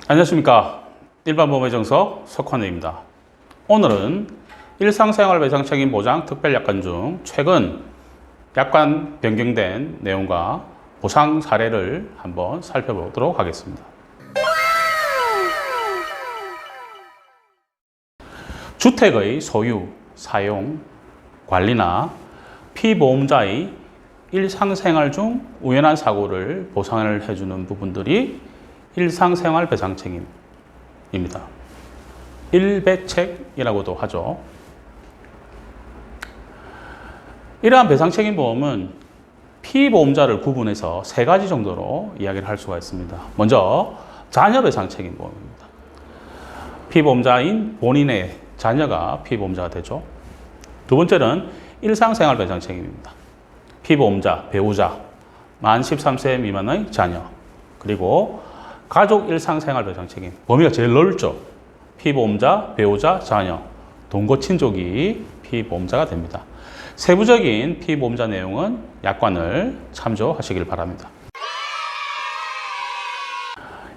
안녕하십니까. 일반보험의 정석 석환우입니다. 오늘은 일상생활 배상 책임 보장 특별약관 중 최근 약관 변경된 내용과 보상 사례를 한번 살펴보도록 하겠습니다. 주택의 소유, 사용, 관리나 피보험자의 일상생활 중 우연한 사고를 보상을 해주는 부분들이 일상생활 배상 책임입니다. 일배책이라고도 하죠. 이러한 배상 책임 보험은 피보험자를 구분해서 세 가지 정도로 이야기를 할 수가 있습니다. 먼저 자녀 배상 책임 보험입니다. 피보험자인 본인의 자녀가 피보험자가 되죠. 두 번째는 일상생활 배상 책임입니다. 피보험자, 배우자, 만 13세 미만의 자녀, 그리고 가족 일상생활 배상 책임. 범위가 제일 넓죠. 피보험자, 배우자, 자녀, 동거 친족이 피보험자가 됩니다. 세부적인 피보험자 내용은 약관을 참조하시길 바랍니다.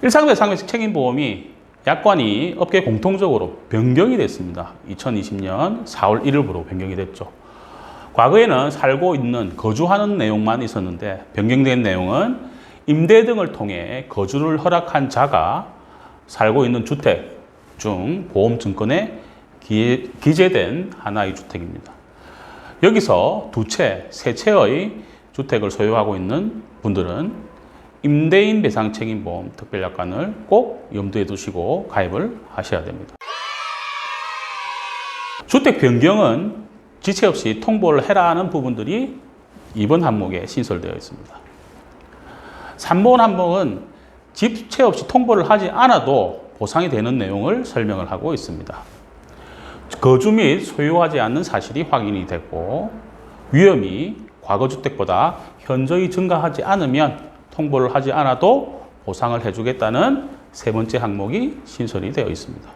일상배상 책임보험이 약관이 업계 공통적으로 변경이 됐습니다. 2020년 4월 1일부로 변경이 됐죠. 과거에는 살고 있는, 거주하는 내용만 있었는데 변경된 내용은 임대 등을 통해 거주를 허락한 자가 살고 있는 주택 중 보험증권에 기재된 하나의 주택입니다. 여기서 두 채, 세 채의 주택을 소유하고 있는 분들은 임대인 배상 책임보험 특별약관을 꼭 염두에 두시고 가입을 하셔야 됩니다. 주택 변경은 지체 없이 통보를 해라 는 부분들이 이번 항목에 신설되어 있습니다. 3번 항목은 지체 없이 통보를 하지 않아도 보상이 되는 내용을 설명을 하고 있습니다. 거주 및 소유하지 않는 사실이 확인이 됐고 위험이 과거주택보다 현저히 증가하지 않으면 통보를 하지 않아도 보상을 해주겠다는 세 번째 항목이 신설이 되어 있습니다.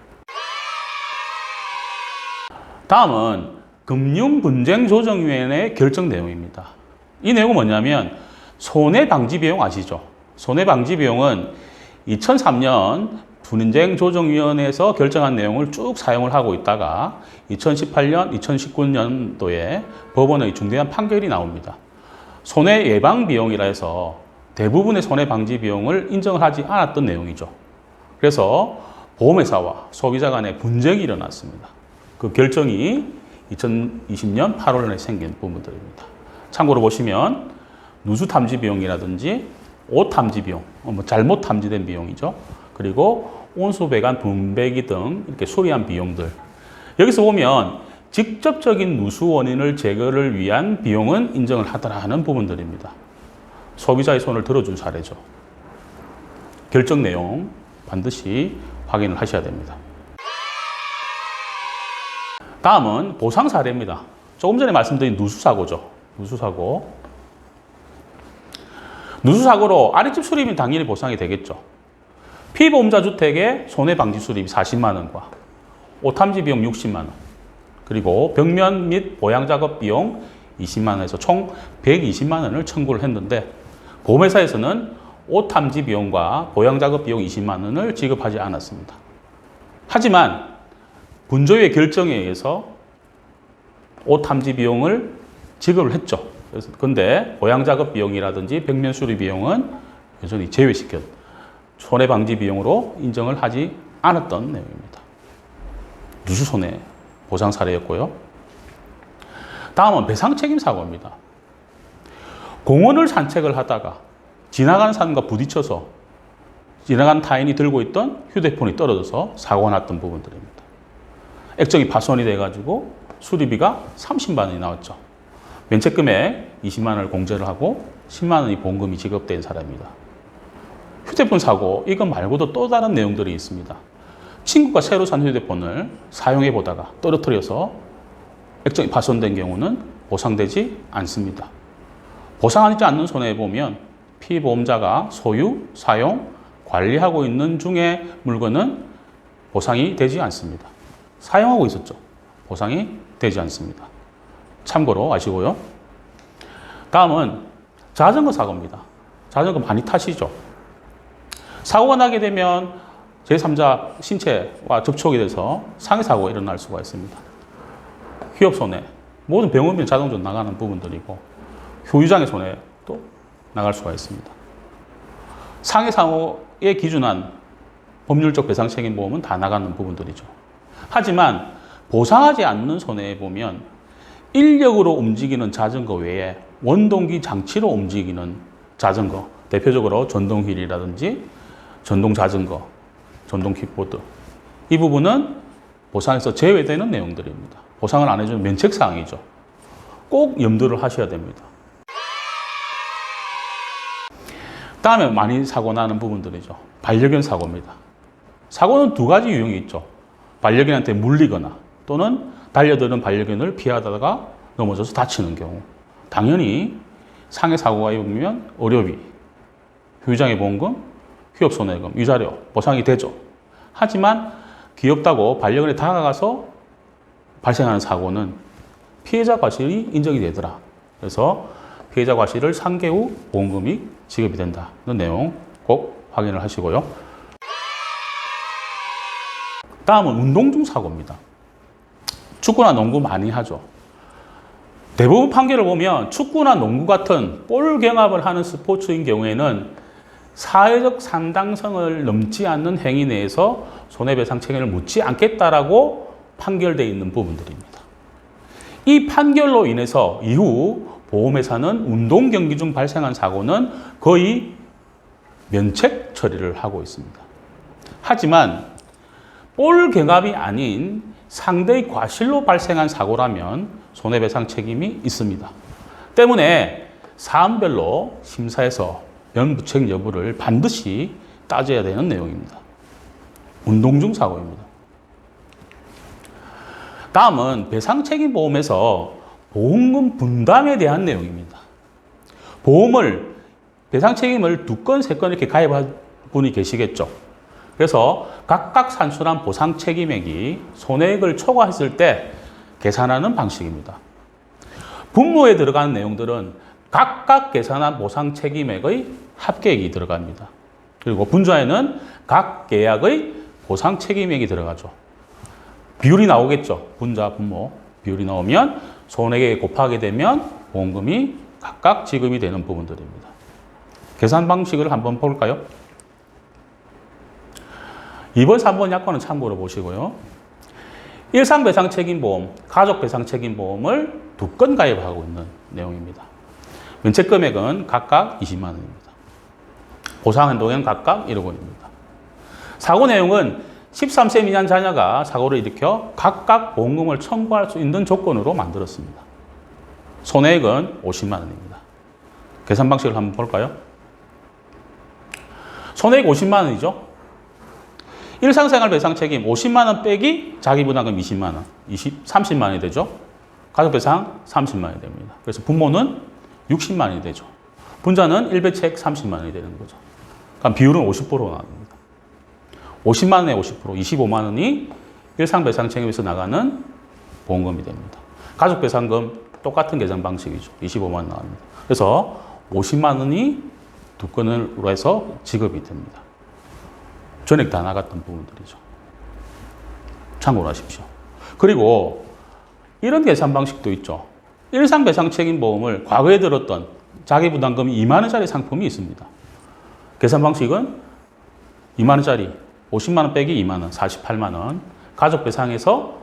다음은 금융분쟁조정위원회 결정 내용입니다. 이 내용은 뭐냐면 손해방지비용 아시죠? 손해방지비용은 2003년 분쟁조정위원회에서 결정한 내용을 쭉 사용을 하고 있다가 2018년, 2019년도에 법원의 중대한 판결이 나옵니다. 손해예방비용이라 해서 대부분의 손해방지비용을 인정을 하지 않았던 내용이죠. 그래서 보험회사와 소비자 간의 분쟁이 일어났습니다. 그 결정이 2020년 8월에 생긴 부분들입니다. 참고로 보시면 누수탐지비용이라든지 옷탐지비용, 잘못 탐지된 비용이죠. 그리고 온수배관 분배기 등 이렇게 수리한 비용들. 여기서 보면 직접적인 누수 원인을 제거를 위한 비용은 인정을 하더라는 부분들입니다. 소비자의 손을 들어준 사례죠. 결정 내용 반드시 확인을 하셔야 됩니다. 다음은 보상 사례입니다. 조금 전에 말씀드린 누수사고죠. 누수사고로 아랫집 수리비는 당연히 보상이 되겠죠. 피보험자 주택의 손해방지 수리비 40만 원과 오탐지 비용 60만 원, 그리고 벽면 및 보양작업 비용 20만 원에서 총 120만 원을 청구를 했는데 보험회사에서는 오탐지 비용과 보양작업 비용 20만 원을 지급하지 않았습니다. 하지만 분조의 결정에 의해서 오탐지 비용을 지급을 했죠. 그런데 보양작업 비용이라든지 벽면 수리 비용은 여전히 제외시켜 손해방지 비용으로 인정을 하지 않았던 내용입니다. 누수손해 보상 사례였고요. 다음은 배상책임사고입니다. 공원을 산책을 하다가 지나가는 사람과 부딪혀서 지나간 타인이 들고 있던 휴대폰이 떨어져서 사고가 났던 부분들입니다. 액정이 파손이 돼가지고 수리비가 30만 원이 나왔죠. 면책금액 20만 원을 공제를 하고 10만 원이 보험금이 지급된 사례입니다. 휴대폰 사고, 이것 말고도 또 다른 내용들이 있습니다. 친구가 새로 산 휴대폰을 사용해 보다가 떨어뜨려서 액정이 파손된 경우는 보상되지 않습니다. 보상하지 않는 손해에 보면 피보험자가 소유, 사용, 관리하고 있는 중에 물건은 보상이 되지 않습니다. 사용하고 있었죠. 보상이 되지 않습니다. 참고로 아시고요. 다음은 자전거 사고입니다. 자전거 많이 타시죠? 사고가 나게 되면 제3자 신체와 접촉이 돼서 상해 사고가 일어날 수가 있습니다. 휘업 손해, 모든 병원비 자동적으로 나가는 부분들이고 효유장애 손해도 나갈 수가 있습니다. 상해 사고에 기준한 법률적 배상 책임 보험은 다 나가는 부분들이죠. 하지만 보상하지 않는 손해에 보면 인력으로 움직이는 자전거 외에 원동기 장치로 움직이는 자전거, 대표적으로 전동휠이라든지 전동 자전거, 전동 킥보드, 이 부분은 보상에서 제외되는 내용들입니다. 보상을 안 해주는 면책사항이죠. 꼭 염두를 하셔야 됩니다. 다음에 많이 사고 나는 부분들이죠. 반려견 사고입니다. 사고는 두 가지 유형이 있죠. 반려견한테 물리거나 또는 달려드는 반려견을 피하다가 넘어져서 다치는 경우. 당연히 상해 사고가 입으면 의료비, 휴장해 보험금, 휴업 손해금, 위자료 보상이 되죠. 하지만 귀엽다고 반려견에 다가가서 발생하는 사고는 피해자 과실이 인정이 되더라. 그래서 피해자 과실을 상계 후 보험금이 지급이 된다는 내용 꼭 확인을 하시고요. 다음은 운동 중 사고입니다. 축구나 농구 많이 하죠. 대부분 판결을 보면 축구나 농구 같은 볼 경합을 하는 스포츠인 경우에는 사회적 상당성을 넘지 않는 행위 내에서 손해배상 책임을 묻지 않겠다라고 판결되어 있는 부분들입니다. 이 판결로 인해서 이후 보험회사는 운동 경기 중 발생한 사고는 거의 면책 처리를 하고 있습니다. 하지만 볼 경합이 아닌 상대의 과실로 발생한 사고라면 손해배상 책임이 있습니다. 때문에 사안별로 심사해서 면부책 여부를 반드시 따져야 되는 내용입니다. 운동 중 사고입니다. 다음은 배상책임보험에서 보험금 분담에 대한 내용입니다. 보험을, 배상책임을 2건, 3건 이렇게 가입한 분이 계시겠죠. 그래서 각각 산출한 보상책임액이 손해액을 초과했을 때 계산하는 방식입니다. 분모에 들어가는 내용들은 각각 계산한 보상책임액의 합계액이 들어갑니다. 그리고 분자에는 각 계약의 보상책임액이 들어가죠. 비율이 나오겠죠. 분자, 분모 비율이 나오면 손해액에 곱하게 되면 보험금이 각각 지급이 되는 부분들입니다. 계산 방식을 한번 볼까요? 2번, 3번 약관은 참고로 보시고요. 일상배상책임보험, 가족배상책임보험을 2건 가입하고 있는 내용입니다. 면책금액은 각각 20만 원입니다. 보상한도액은 각각 1억 원입니다. 사고 내용은 13세 미만 자녀가 사고를 일으켜 각각 보험금을 청구할 수 있는 조건으로 만들었습니다. 손해액은 50만 원입니다. 계산 방식을 한번 볼까요? 손해액 50만 원이죠. 일상생활 배상 책임 50만 원 빼기 자기부담금 20만 원, 30만 원이 되죠. 가족배상 30만 원이 됩니다. 그래서 부모는 60만 원이 되죠. 분자는 일배책 30만 원이 되는 거죠. 그럼 비율은 50%로 나옵니다. 50만 원에 50%, 25만 원이 일상배상 책임에서 나가는 보험금이 됩니다. 가족배상금 똑같은 계산 방식이죠. 25만 원 나갑니다. 그래서 50만 원이 2건으로 해서 지급이 됩니다. 전액 다 나갔던 부분들이죠. 참고로 하십시오. 그리고 이런 계산 방식도 있죠. 일상배상책임보험을 과거에 들었던 자기부담금이 2만 원짜리 상품이 있습니다. 계산 방식은 2만 원짜리 50만 원 빼기 2만 원, 48만 원. 가족배상에서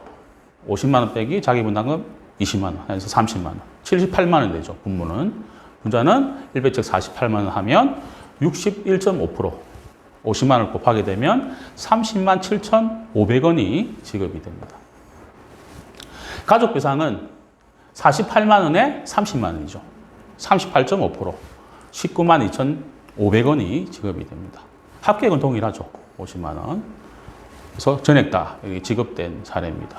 50만 원 빼기 자기부담금 20만 원, 해서 30만 원. 78만 원 되죠. 분모는. 분자는 일배책 48만 원 하면 61.5%. 50만 원을 곱하게 되면 30만 7,500원이 지급이 됩니다. 가족배상은 48만 원에 30만 원이죠. 38.5%. 19만 2,500원이 지급이 됩니다. 합계액은 동일하죠. 50만 원. 그래서 전액 다 지급된 사례입니다.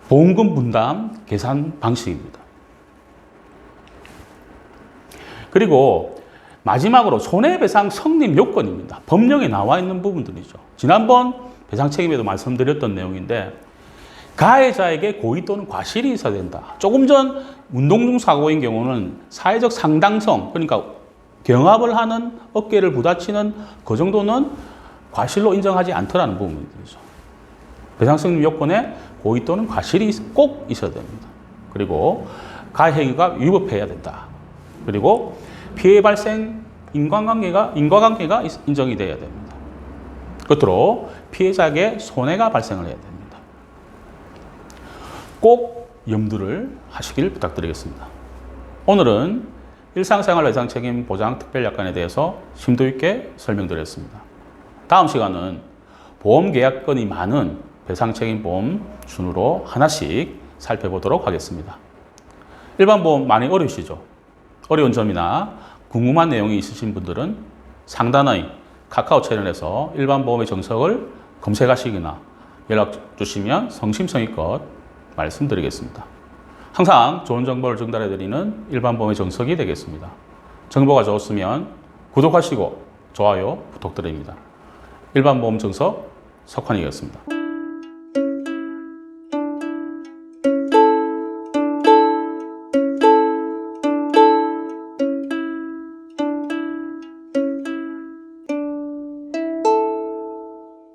보험금 분담 계산 방식입니다. 그리고 마지막으로 손해배상 성립 요건입니다. 법령에 나와 있는 부분들이죠. 지난번 배상 책임에도 말씀드렸던 내용인데 가해자에게 고의 또는 과실이 있어야 된다. 조금 전 운동 중 사고인 경우는 사회적 상당성, 그러니까 경합을 하는 어깨를 부딪히는 그 정도는 과실로 인정하지 않더라는 부분이죠. 배상승인 요건에 고의 또는 과실이 꼭 있어야 됩니다. 그리고 가해행위가 위법해야 된다. 그리고 피해 발생 인과관계가 인정이 돼야 됩니다. 끝으로 피해자에게 손해가 발생을 해야 됩니다. 꼭 염두를 하시길 부탁드리겠습니다. 오늘은 일상생활 배상책임 보장 특별약관에 대해서 심도 있게 설명드렸습니다. 다음 시간은 보험계약건이 많은 배상책임보험 순으로 하나씩 살펴보도록 하겠습니다. 일반보험 많이 어려우시죠? 어려운 점이나 궁금한 내용이 있으신 분들은 상단의 카카오 채널에서 일반보험의 정석을 검색하시거나 연락 주시면 성심성의껏 말씀드리겠습니다. 항상 좋은 정보를 전달해드리는 일반보험의 정석이 되겠습니다. 정보가 좋았으면 구독하시고 좋아요 부탁드립니다. 일반보험 정석 석환이었습니다.